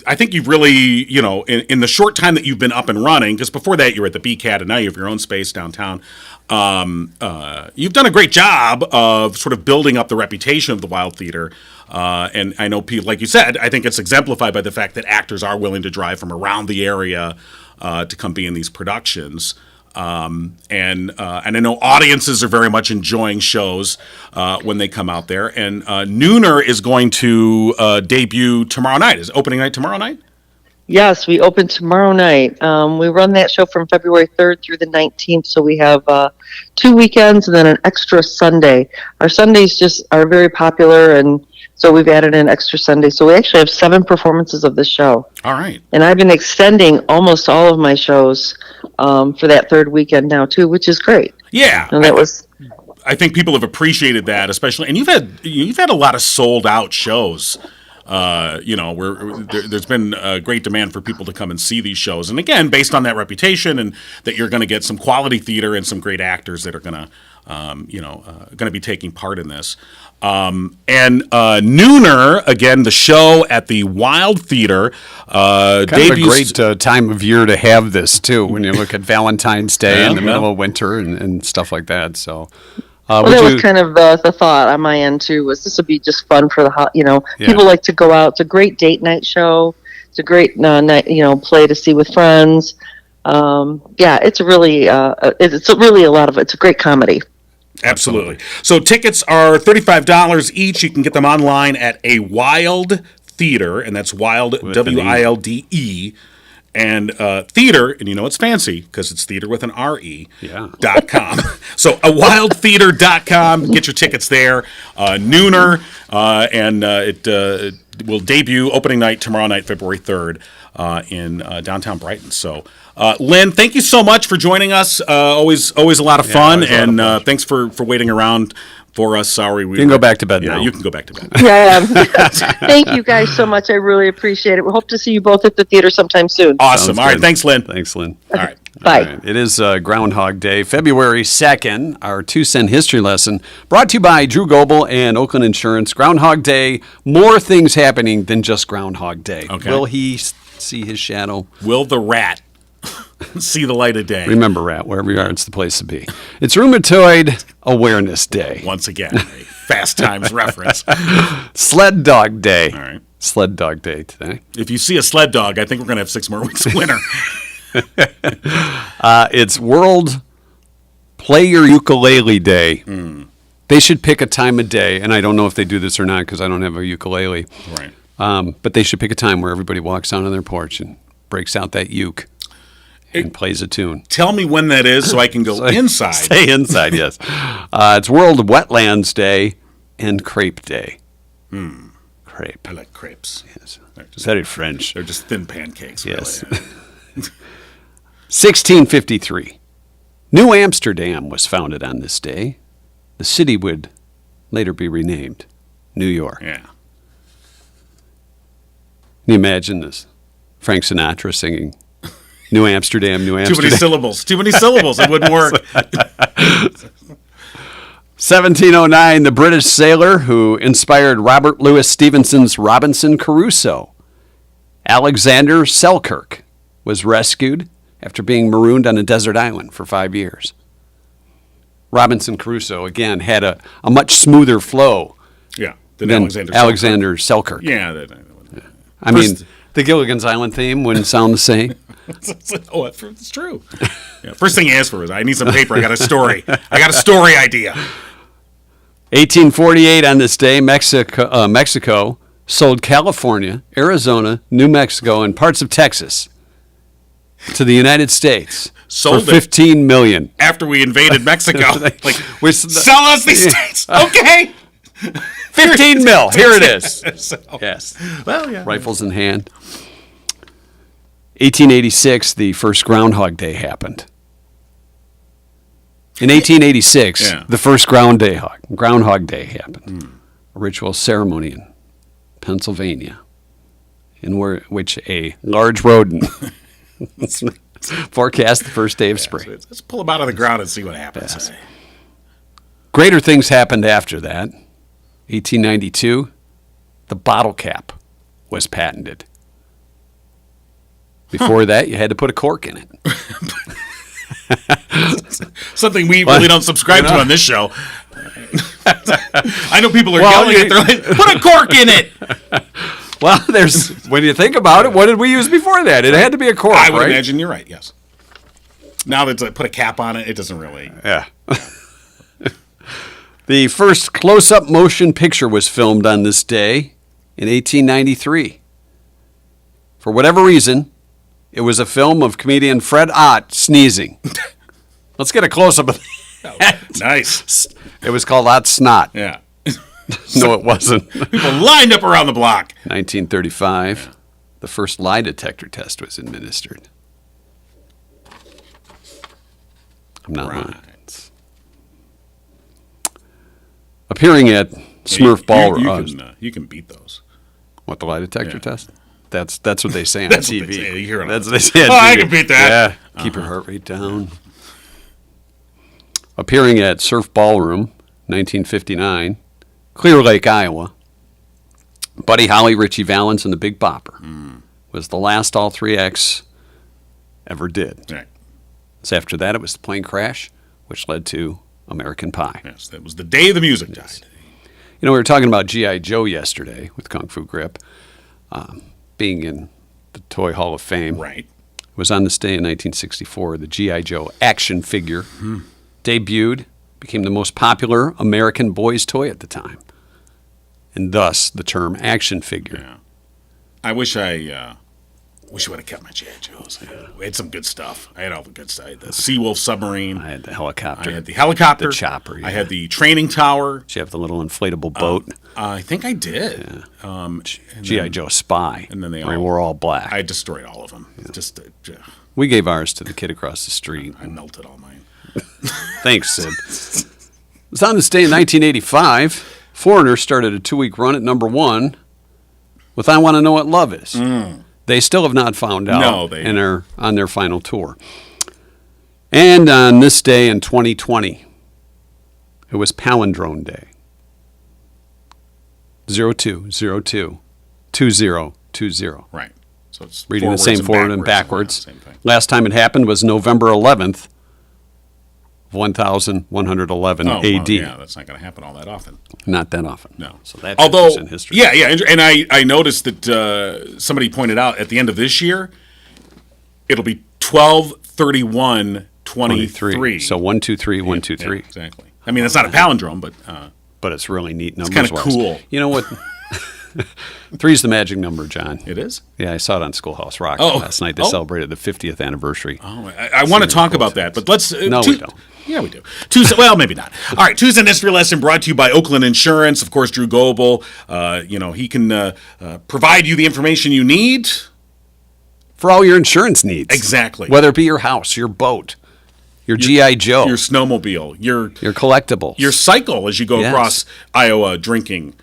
I think you've really, in the short time that you've been up and running, because before that you were at the BCAT and now you have your own space downtown. You've done a great job of sort of building up the reputation of the Wild Theater. And I know, like you said, I think it's exemplified by the fact that actors are willing to drive from around the area to come be in these productions. And I know audiences are very much enjoying shows when they come out there. And Nooner is going to debut tomorrow night. Is opening night tomorrow night? Yes, we open tomorrow night. We run that show from February 3rd through the 19th, so we have 2 weekends and then an extra Sunday. Our Sundays just are very popular, and so we've added an extra Sunday. So we actually have 7 performances of the show. All right. And I've been extending almost all of my shows for that 3rd weekend now, too, which is great. Yeah. And that was... I think people have appreciated that, especially, and you've had a lot of sold out shows. There's been a great demand for people to come and see these shows, and again, based on that reputation, and that you're going to get some quality theater and some great actors that are going to be taking part in this. And Nooner, again, the show at the Wild Theater, Kind of a great time of year to have this too. When you look at Valentine's Day in the middle of winter and stuff like that. So. Well, that was kind of the thought on my end too. Was this would be just fun for the people like to go out. It's a great date night show. It's a great night play to see with friends. It's really a lot of it's a great comedy. Absolutely. So tickets are $35 each. You can get them online at a Wilde Theater, and that's Wilde, Wilde, and theater, and you know it's fancy because it's theater with an R-E, .com. So awildtheater.com. Get your tickets there. Nooner, and it will debut opening night tomorrow night, February 3rd, in downtown Brighton. So, Lynn, thank you so much for joining us. Always a lot of fun, and thanks for waiting around for us. Sorry, you can go back to bed now. You can go back to bed. Yeah. Thank you guys so much. I really appreciate it. We hope to see you both at the theater sometime soon. Awesome. Sounds All right. good. Thanks, Lynn. Thanks, Lynn. All right. Bye. All right. It is Groundhog Day, February 2nd, our 2-cent history lesson, brought to you by Drew Goebel and Oakland Insurance. Groundhog Day, more things happening than just Groundhog Day. Okay. Will he see his shadow? Will the rat see the light of day? Remember, rat, wherever you are, it's the place to be. It's Rheumatoid Awareness Day. Once again, a Fast Times reference. Sled Dog Day. All right. Sled Dog Day today. If you see a sled dog, I think we're going to have 6 more weeks of winter. It's World Play Your Ukulele Day. They should pick a time of day, and I don't know if they do this or not because I don't have a ukulele. Right. But they should pick a time where everybody walks out on their porch and breaks out that uke and plays a tune. Tell me when that is so I can go inside. Stay inside, yes. It's World Wetlands Day and Crepe Day. Crepe. I like crepes. Yes. They're just, Very French. they're just thin pancakes. Yes. Really. 1653. New Amsterdam was founded on this day. The city would later be renamed New York. Yeah. Can you imagine this? Frank Sinatra singing New Amsterdam, New Too Amsterdam. many syllables. Too many syllables. It wouldn't work. 1709, the British sailor who inspired Robert Louis Stevenson's Robinson Crusoe, Alexander Selkirk, was rescued after being marooned on a desert island for 5 years. Robinson Crusoe, again, had a much smoother flow Yeah. than Alexander Alexander Selkirk. Yeah. I mean, the Gilligan's Island theme wouldn't sound the same. Oh, it's true. Yeah, first thing he asked for was, I need some paper. I got a story. I got a story idea. 1848, on this day, Mexico sold California, Arizona, New Mexico, and parts of Texas to the United States Sold for it. $15 million. After we invaded Mexico. Like, We- sell us these states. Okay. 15 mil. Here it is. So, Yes. well, yeah. Rifles in hand. 1886, the first Groundhog Day happened. In 1886, Yeah. the first Groundhog Day happened. A ritual ceremony in Pennsylvania, in which a large rodent forecast the first day of spring. Let's pull them out of the ground and see what happens. Greater things happened after that. 1892, the bottle cap was patented. Before that, you had to put a cork in it. Something we really don't subscribe to on this show. I know people are yelling at their like, put a cork in it. Well, when you think about it, what did we use before that? It had to be a cork, I would right? imagine you're right, yes. Now that put a cap on it, it doesn't really. Yeah. The first close-up motion picture was filmed on this day in 1893. For whatever reason, it was a film of comedian Fred Ott sneezing. Let's get a close-up of that. Nice. It was called Ott Snot. Yeah. No, it wasn't. People lined up around the block. 1935, the first lie detector test was administered. I'm not lying. Appearing at Smurf Ballroom. You can beat those. What, the lie detector Yeah. test? That's what they say on That's TV. what they say. You hear it That's on- what they say on Oh, I TV. can beat that. Yeah. Keep your heart rate down. Appearing at Surf Ballroom, 1959, Clear Lake, Iowa. Buddy Holly, Richie Valens, and the Big Bopper was the last all three acts ever did. Right. So after that, it was the plane crash, which led to American Pie. Yes, that was the day the music died. You know, we were talking about G.I. Joe yesterday with Kung Fu Grip being in the Toy Hall of Fame. Right. It was on this day in 1964 the G.I. Joe action figure debuted became the most popular American boys' toy at the time, and thus the term action figure. Yeah. I wish I would have kept my G.I. Joes. We had some good stuff. I had all the good stuff. I had the Seawolf submarine. I had the helicopter. I had the helicopter. The chopper. I had the training tower. Did you have the little inflatable boat? I think I did. Yeah. G.I. Joe Spy. And then they were all black. I destroyed all of them. Just we gave ours to the kid across the street. I melted all mine. Thanks, Sid. It was on this day in 1985. Foreigner started a 2-week run at number 1 with I Want to Know What Love Is. They still have not found out and are on their final tour. And on this day in 2020, it was Palindrome Day. 02022020. Right. So it's reading the same forward and backwards. Yeah, same thing. Last time it happened was November 11th, 1111 AD. Well, yeah, that's not going to happen all that often. Not that often. No. So that's in history. Yeah, and I noticed that somebody pointed out at the end of this year, it'll be 12/31/23. So 1 2 3 1 2 3. Yeah, exactly. I mean, it's not a palindrome, but it's really neat numbers. It's kind of cool. You know what? 3's the magic number, John. It is? Yeah, I saw it on Schoolhouse Rock last night. They celebrated the 50th anniversary. Oh, I want to talk about that, but let's... No, we don't. Yeah, we do. Tuesday, well, maybe not. All right, Tuesday History Lesson brought to you by Oakland Insurance. Of course, Drew Goebel. He can provide you the information you need. For all your insurance needs. Exactly. Whether it be your house, your boat, your G.I. Joe. Your snowmobile. Your collectibles. Your cycle as you go across Iowa drinking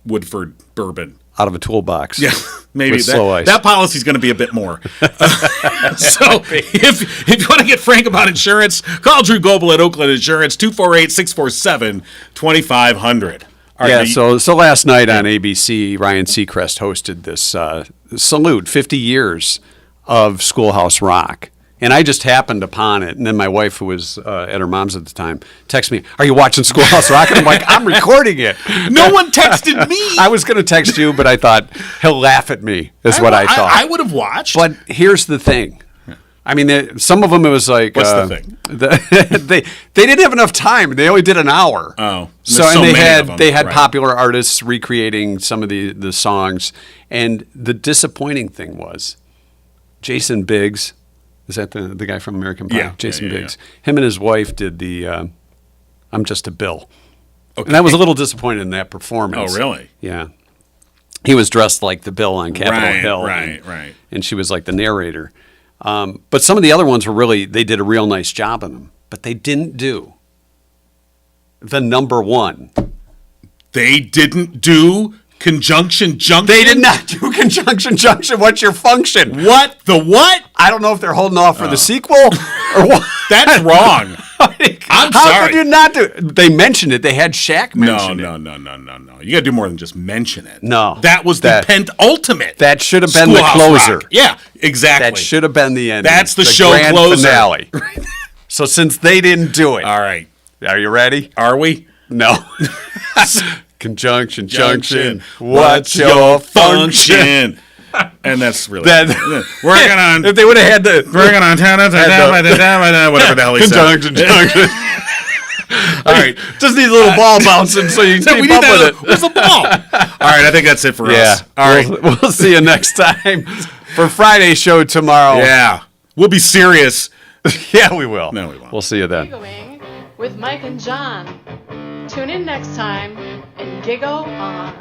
Woodford bourbon. Out of a toolbox. Yeah, maybe that policy's going to be a bit more. So if you want to get frank about insurance, call Drew Goebel at Oakland Insurance, 248-647-2500. Right, so last night on ABC, Ryan Seacrest hosted this salute, 50 years of Schoolhouse Rock. And I just happened upon it. And then my wife, who was at her mom's at the time, texted me, "Are you watching Schoolhouse Rock?" And I'm like, "I'm recording it." No one texted me. I was going to text you, but I thought he'll laugh at me, is what I thought. I would have watched. But here's the thing. I mean, some of them, it was like... What's the thing? They didn't have enough time. They only did an hour. Oh. And they had popular artists recreating some of the songs. And the disappointing thing was Jason Biggs... Is that the guy from American Pie? Yeah. Jason Biggs. Him and his wife did the I'm Just a Bill. Okay. And I was a little disappointed in that performance. Oh, really? Yeah. He was dressed like the Bill on Capitol Hill. Right. And she was like the narrator. But some of the other ones were they did a real nice job on them. But they didn't do the number 1. They didn't do Conjunction Junction? They did not do Conjunction Junction. What's your function? What? The what? I don't know if they're holding off for the sequel or what. That's wrong. I'm sorry. How could you not do it? They mentioned it. They had Shaq mention it. No. You got to do more than just mention it. No. That was the penultimate. That should have been the closer. Rock. Yeah, exactly. That should have been the ending. That's the show grand closer. Finale. So since they didn't do it. All right. Are you ready? Are we? No. Conjunction Junction. What's your function? And that's really working on. If they would have had the working on whatever the hell he said. Conjunction Junction. All right, just need a little ball bouncing so you can keep up with it. Where's the ball? All right, I think that's it for us. All right, we'll see you next time for Friday's show tomorrow. Yeah, we'll be serious. Yeah, we will. No, we won't. We'll see you then. Giggling with Mike and John. Tune in next time and giggle on.